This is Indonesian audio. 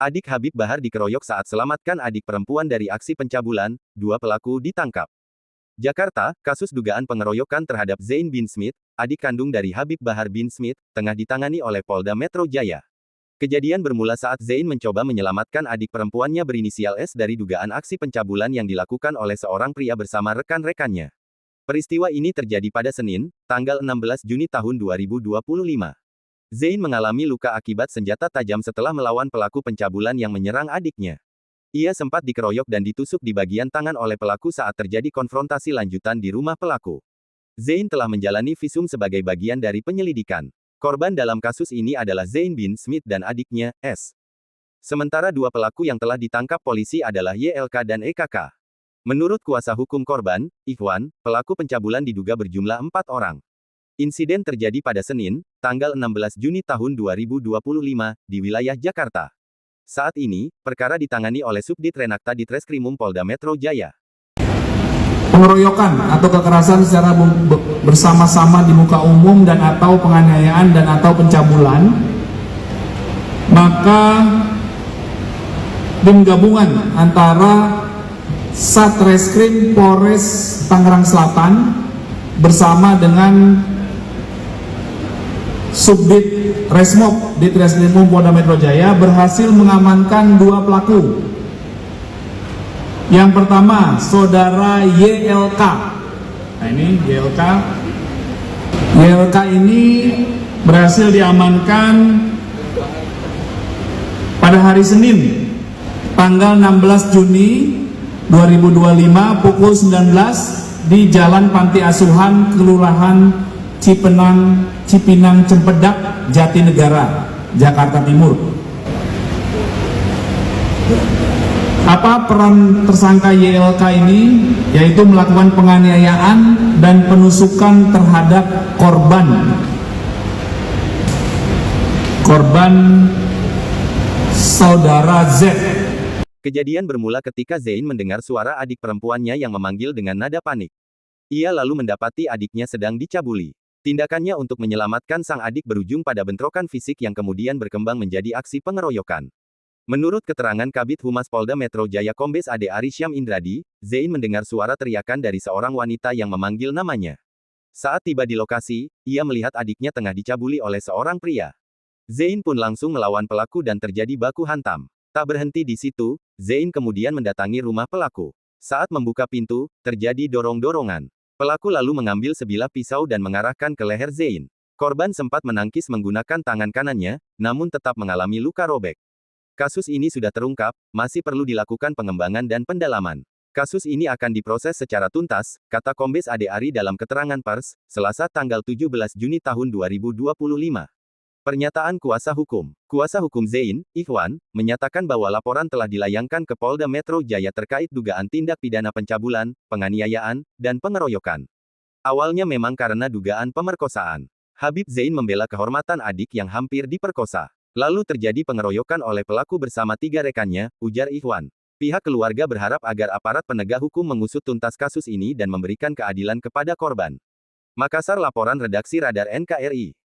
Adik Habib Bahar dikeroyok saat selamatkan adik perempuan dari aksi pencabulan, 2 pelaku ditangkap. Jakarta, kasus dugaan pengeroyokan terhadap Zain bin Smith, adik kandung dari Habib Bahar bin Smith, tengah ditangani oleh Polda Metro Jaya. Kejadian bermula saat Zain mencoba menyelamatkan adik perempuannya berinisial S dari dugaan aksi pencabulan yang dilakukan oleh seorang pria bersama rekan-rekannya. Peristiwa ini terjadi pada Senin, tanggal 16 Juni tahun 2025. Zain mengalami luka akibat senjata tajam setelah melawan pelaku pencabulan yang menyerang adiknya. Ia sempat dikeroyok dan ditusuk di bagian tangan oleh pelaku saat terjadi konfrontasi lanjutan di rumah pelaku. Zain telah menjalani visum sebagai bagian dari penyelidikan. Korban dalam kasus ini adalah Zain bin Smith dan adiknya, S. Sementara 2 pelaku yang telah ditangkap polisi adalah YLK dan EKK. Menurut kuasa hukum korban, Ikhwan, pelaku pencabulan diduga berjumlah 4 orang. Insiden terjadi pada Senin, tanggal 16 Juni tahun 2025, di wilayah Jakarta. Saat ini, perkara ditangani oleh Subdit Renakta Ditreskrimum Polda Metro Jaya. Pengeroyokan atau kekerasan secara bersama-sama di muka umum dan atau penganiayaan dan atau pencabulan, maka tim gabungan antara Satreskrim Polres Tangerang Selatan bersama dengan Subdit Resmob Ditreskrimum Polda Metro Jaya berhasil mengamankan 2 pelaku. Yang pertama, saudara YLK. Nah ini YLK. YLK ini berhasil diamankan pada hari Senin, tanggal 16 Juni 2025 pukul 19 di Jalan Panti Asuhan Kelurahan Cipinang Cempedak, Jatinegara, Jakarta Timur. Apa peran tersangka YLK ini? Yaitu melakukan penganiayaan dan penusukan terhadap korban saudara Z. Kejadian bermula ketika Zain mendengar suara adik perempuannya yang memanggil dengan nada panik. Ia lalu mendapati adiknya sedang dicabuli. Tindakannya untuk menyelamatkan sang adik berujung pada bentrokan fisik yang kemudian berkembang menjadi aksi pengeroyokan. Menurut keterangan Kabid Humas Polda Metro Jaya Kombes Ade Arisyam Indradi, Zain mendengar suara teriakan dari seorang wanita yang memanggil namanya. Saat tiba di lokasi, ia melihat adiknya tengah dicabuli oleh seorang pria. Zain pun langsung melawan pelaku dan terjadi baku hantam. Tak berhenti di situ, Zain kemudian mendatangi rumah pelaku. Saat membuka pintu, terjadi dorong-dorongan. Pelaku lalu mengambil sebilah pisau dan mengarahkan ke leher Zain. Korban sempat menangkis menggunakan tangan kanannya, namun tetap mengalami luka robek. Kasus ini sudah terungkap, masih perlu dilakukan pengembangan dan pendalaman. Kasus ini akan diproses secara tuntas, kata Kombes Ade Ari dalam keterangan pers, Selasa tanggal 17 Juni tahun 2025. Pernyataan Kuasa Hukum. Kuasa Hukum Zain, Ikhwan, menyatakan bahwa laporan telah dilayangkan ke Polda Metro Jaya terkait dugaan tindak pidana pencabulan, penganiayaan, dan pengeroyokan. Awalnya memang karena dugaan pemerkosaan. Habib Zain membela kehormatan adik yang hampir diperkosa. Lalu terjadi pengeroyokan oleh pelaku bersama 3 rekannya, ujar Ikhwan. Pihak keluarga berharap agar aparat penegak hukum mengusut tuntas kasus ini dan memberikan keadilan kepada korban. Makassar, laporan redaksi Radar NKRI.